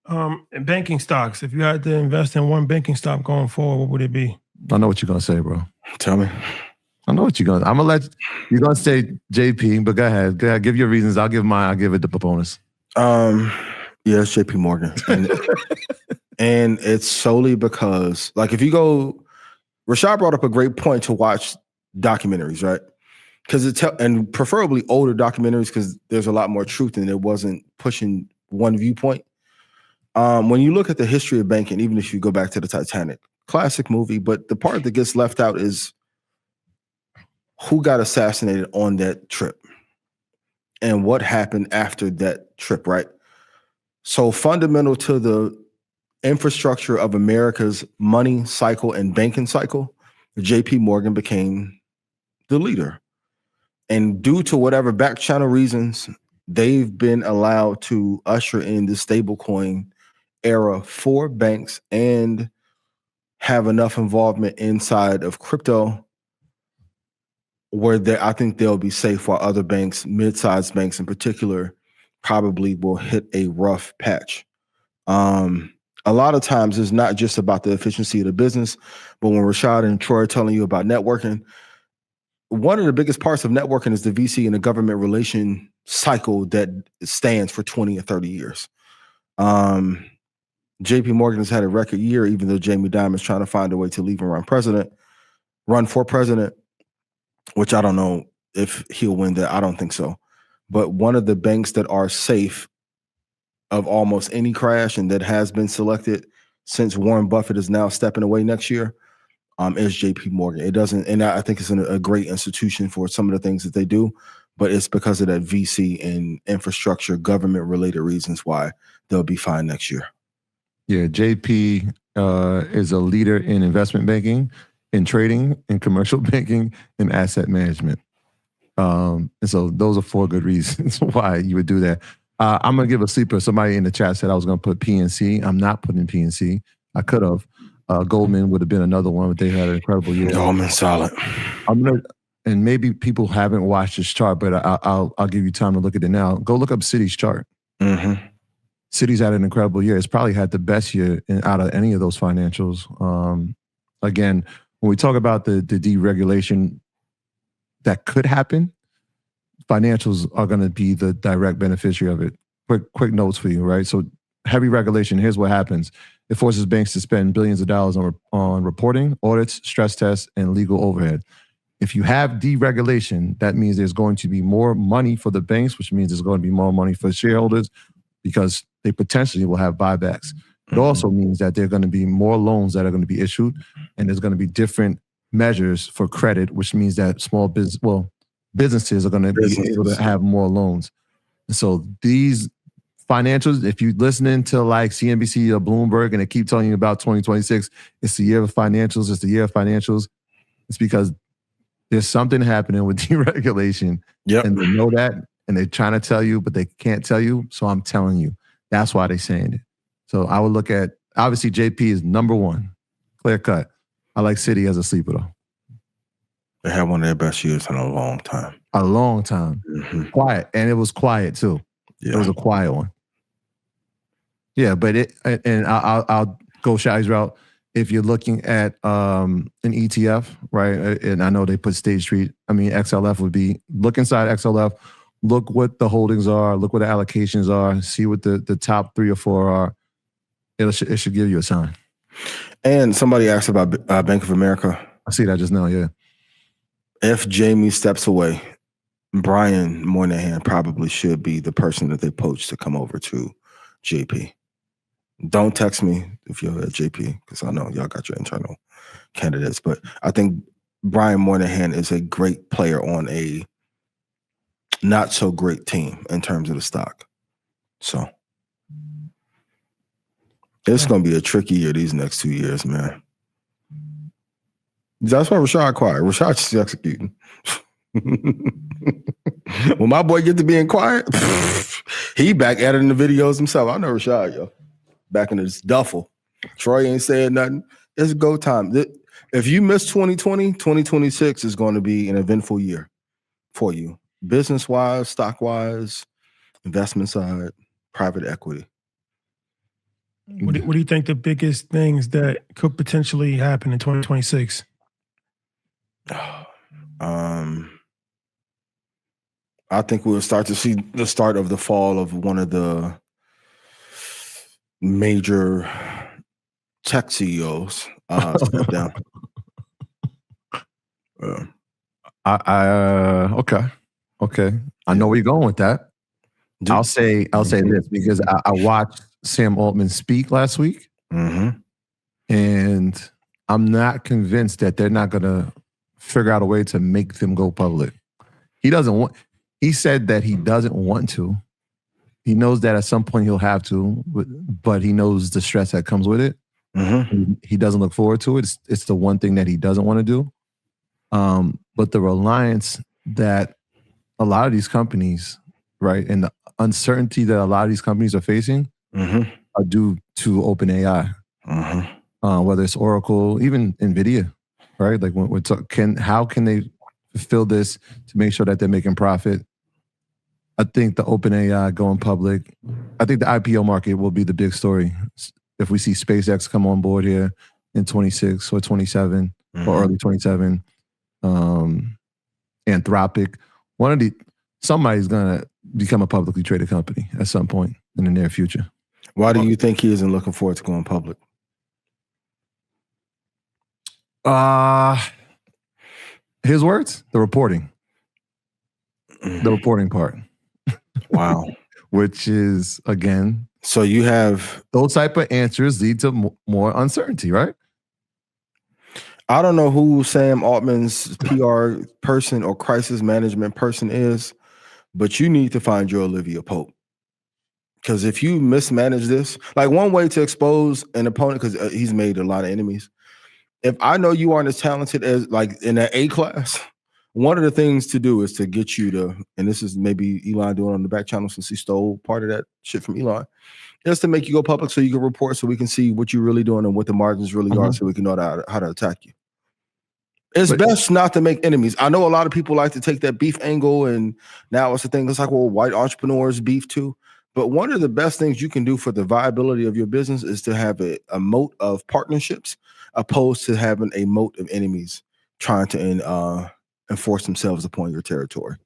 And banking stocks. If you had to invest in one banking stock going forward, what would it be? I know what you're gonna say, bro. Tell me. I know what you're gonna. I'm gonna let you're gonna say JP, but go ahead. Go ahead. Give your reasons. I'll give mine. I'll give it the bonus. Yeah, it's JP Morgan. And it's solely because, like, if you go, Rashad brought up a great point to watch documentaries, right? Because and preferably older documentaries, because there's a lot more truth and it wasn't pushing one viewpoint. When you look at the history of banking, even if you go back to the Titanic, classic movie, but the part that gets left out is who got assassinated on that trip and what happened after that trip, right? So fundamental to the infrastructure of America's money cycle and banking cycle, JP Morgan became the leader. And due to whatever back channel reasons, they've been allowed to usher in the stablecoin era for banks and have enough involvement inside of crypto where I think they'll be safe, while other banks, mid-sized banks in particular, probably will hit a rough patch. A lot of times it's not just about the efficiency of the business, but when Rashad and Troy are telling you about networking, one of the biggest parts of networking is the VC and the government relation cycle that stands for 20 or 30 years. JP Morgan has had a record year, even though Jamie Dimon is trying to find a way to leave and run for president, which I don't know if he'll win that. I don't think so. But one of the banks that are safe of almost any crash and that has been selected since Warren Buffett is now stepping away next year is JP Morgan. It doesn't, and I think it's a great institution for some of the things that they do, but it's because of that VC and infrastructure, government related reasons why they'll be fine next year. Yeah, JP is a leader in investment banking, in trading, in commercial banking, and asset management. And so those are 4 good reasons why you would do that. I'm going to give a sleeper. Somebody in the chat said I was going to put PNC. I'm not putting PNC. I could have. Goldman would have been another one, but they had an incredible year. Goldman solid. And maybe people haven't watched this chart, but I'll give you time to look at it now. Go look up Citi's chart. Mm-hmm. Citi's had an incredible year. It's probably had the best year out of any of those financials. Again, when we talk about the deregulation that could happen, financials are going to be the direct beneficiary of it. Quick notes for you, right? So heavy regulation, here's what happens. It forces banks to spend billions of dollars on reporting, audits, stress tests, and legal overhead. If you have deregulation, that means there's going to be more money for the banks, which means there's going to be more money for shareholders because they potentially will have buybacks. It also means that there are going to be more loans that are going to be issued, and there's going to be different measures for credit, which means that businesses are going to be able to have more loans. And so these financials, if you're listening to like CNBC or Bloomberg and they keep telling you about 2026, it's the year of financials, it's the year of financials, it's because there's something happening with deregulation. Yep. And they know that, and they're trying to tell you, but they can't tell you. So I'm telling you, that's why they're saying it. So I would look at, obviously JP is number 1, clear cut. I like Citi as a sleeper though. They had one of their best years in a long time. A long time. Mm-hmm. Quiet. And it was quiet too. Yeah. It was a quiet one. Yeah, but I'll go Shai's route. If you're looking at an ETF, right, and I know they put State Street, XLF would be, look inside XLF, look what the holdings are, look what the allocations are, see what the top 3 or 4 are. It should give you a sign. And somebody asked about Bank of America. I see that just now, yeah. If Jamie steps away, Brian Moynihan probably should be the person that they poach to come over to JP. Don't text me if you're at JP, because I know y'all got your internal candidates, but I think Brian Moynihan is a great player on a not so great team in terms of the stock. So it's going to be a tricky year these next 2 years, man. That's why Rashad quiet. Rashad's just executing. When my boy get to being quiet, he back editing the videos himself. I know Rashad, yo. Back in his duffel. Troy ain't saying nothing. It's go time. If you miss 2020, 2026 is going to be an eventful year for you. Business-wise, stock-wise, investment side, private equity. What do you think the biggest things that could potentially happen in 2026? I think we'll start to see the start of the fall of one of the major tech CEOs step down. Okay. I know where you're going with that. I'll say this because I watched Sam Altman speak last week, and I'm not convinced that they're not going to figure out a way to make them go public. He said that he doesn't want to. He knows that at some point he'll have to, but he knows the stress that comes with it. He doesn't look forward to it. It's the one thing that he doesn't want to do. But the reliance that a lot of these companies, right, and the uncertainty that a lot of these companies are facing are due to OpenAI. Whether it's Oracle, even NVIDIA, right? Like when we're how can they fulfill this to make sure that they're making profit? I think the OpenAI going public, I think the IPO market will be the big story. If we see SpaceX come on board here in 26 or 27 or early 27, Anthropic, somebody's going to become a publicly traded company at some point in the near future. Why do you think he isn't looking forward to going public? His words, the reporting part. Wow. Which is, again, so you have those type of answers lead to more uncertainty, right? I don't know who Sam Altman's PR person or crisis management person is, but you need to find your Olivia Pope. Because if you mismanage this, like one way to expose an opponent, because he's made a lot of enemies. If I know you aren't as talented as like in that A class, one of the things to do is to get you to, and this is maybe Elon doing on the back channel since he stole part of that shit from Elon, is to make you go public so you can report so we can see what you're really doing and what the margins really are so we can know how to attack you. It's best not to make enemies. I know a lot of people like to take that beef angle, and now it's the thing. It's like, well, white entrepreneurs beef too. But one of the best things you can do for the viability of your business is to have a moat of partnerships opposed to having a moat of enemies trying to enforce themselves upon your territory.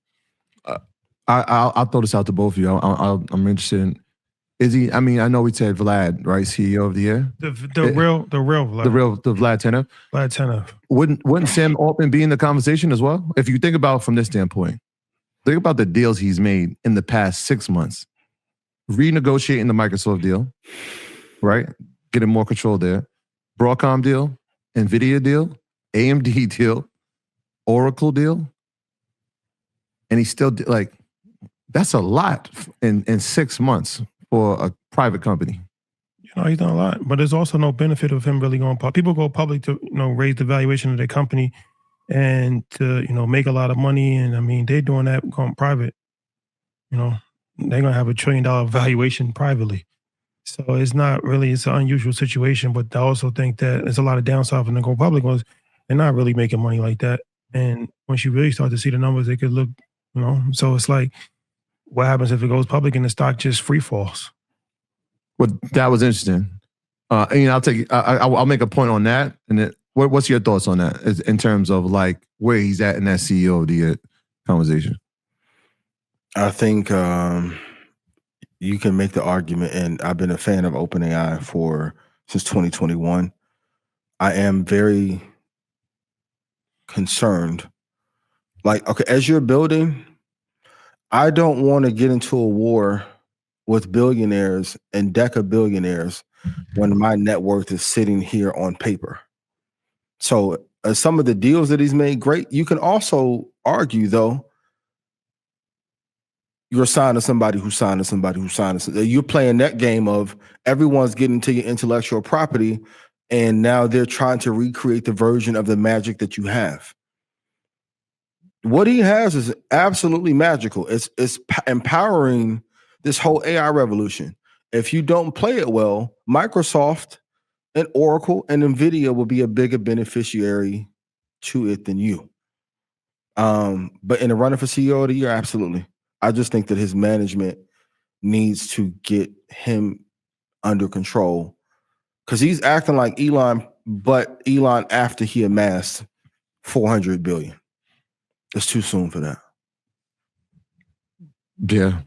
I'll throw this out to both of you. I'm interested in, is he, I mean, I know we said Vlad, right? CEO of the year. The real Vlad. The Vlad Tenev. Vlad Tenev. Wouldn't Sam Altman be in the conversation as well? If you think about it from this standpoint, think about the deals he's made in the past 6 months. Renegotiating the Microsoft deal, right? Getting more control there. Broadcom deal, NVIDIA deal, AMD deal, Oracle deal. And he's still like, that's a lot in 6 months for a private company. You know, he's done a lot, but there's also no benefit of him really going public. People go public to, raise the valuation of their company and to, make a lot of money. And I mean, they're doing that going private. They're going to have $1 trillion valuation privately. So it's an unusual situation, but I also think that there's a lot of downside when they go public was they're not really making money like that. And once you really start to see the numbers, they could look, so it's like, what happens if it goes public and the stock just free falls? Well, that was interesting. I'll make a point on that. And then what's your thoughts on that in terms of like where he's at in that CEO of the year conversation? I think you can make the argument, and I've been a fan of OpenAI since 2021. I am very concerned. Like, okay, as you're building, I don't want to get into a war with billionaires and deca billionaires when my net worth is sitting here on paper. So some of the deals that he's made, great. You can also argue, though, you're signed to somebody who signed to somebody who signed to somebody. You're playing that game of everyone's getting to your intellectual property, and now they're trying to recreate the version of the magic that you have. What he has is absolutely magical. It's empowering this whole AI revolution. If you don't play it well, Microsoft and Oracle and NVIDIA will be a bigger beneficiary to it than you. But in the running for CEO of the year, absolutely. I just think that his management needs to get him under control. Because he's acting like Elon, but Elon after he amassed 400 billion. It's too soon for that. Yeah.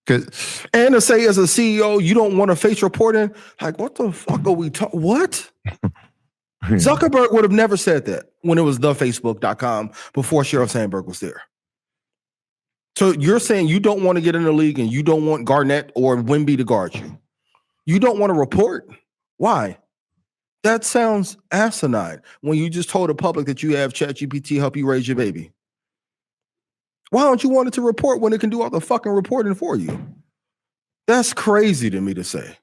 And to say as a CEO, you don't want to face reporting, like, what the fuck are we talking? What? Zuckerberg would have never said that when it was thefacebook.com before Sheryl Sandberg was there. So you're saying you don't want to get in the league and you don't want Garnett or Wimby to guard you. You don't want to report? Why? That sounds asinine when you just told the public that you have ChatGPT help you raise your baby. Why don't you want it to report when it can do all the fucking reporting for you? That's crazy to me to say.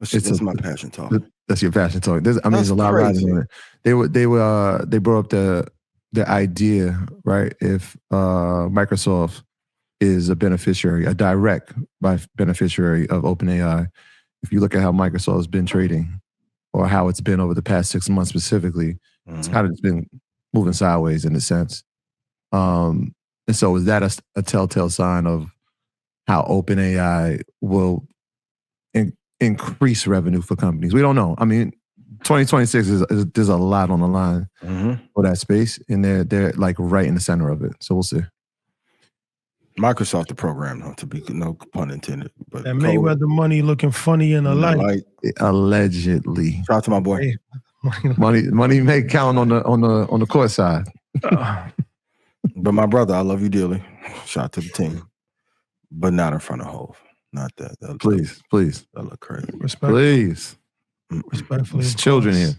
That's my passion talk. That's your passion talk. There's a lot riding on it. They brought up the idea, right? If Microsoft is a beneficiary, a direct beneficiary of OpenAI, if you look at how Microsoft has been trading, or how it's been over the past 6 months specifically, it's kind of just been moving sideways in a sense. And so is that a telltale sign of how OpenAI will increase revenue for companies? We don't know. I mean, 2026 there's a lot on the line for that space, and they're like right in the center of it. So we'll see. Microsoft the program, though, to be no pun intended. But that Mayweather money looking funny in the light. Allegedly. Shout out to my boy. money may count on the court side. But my brother, I love you dearly. Shout out to the team. But not in front of Hov. Not that. Please. That look crazy. Respectfully. Please. Respectfully. There's children here.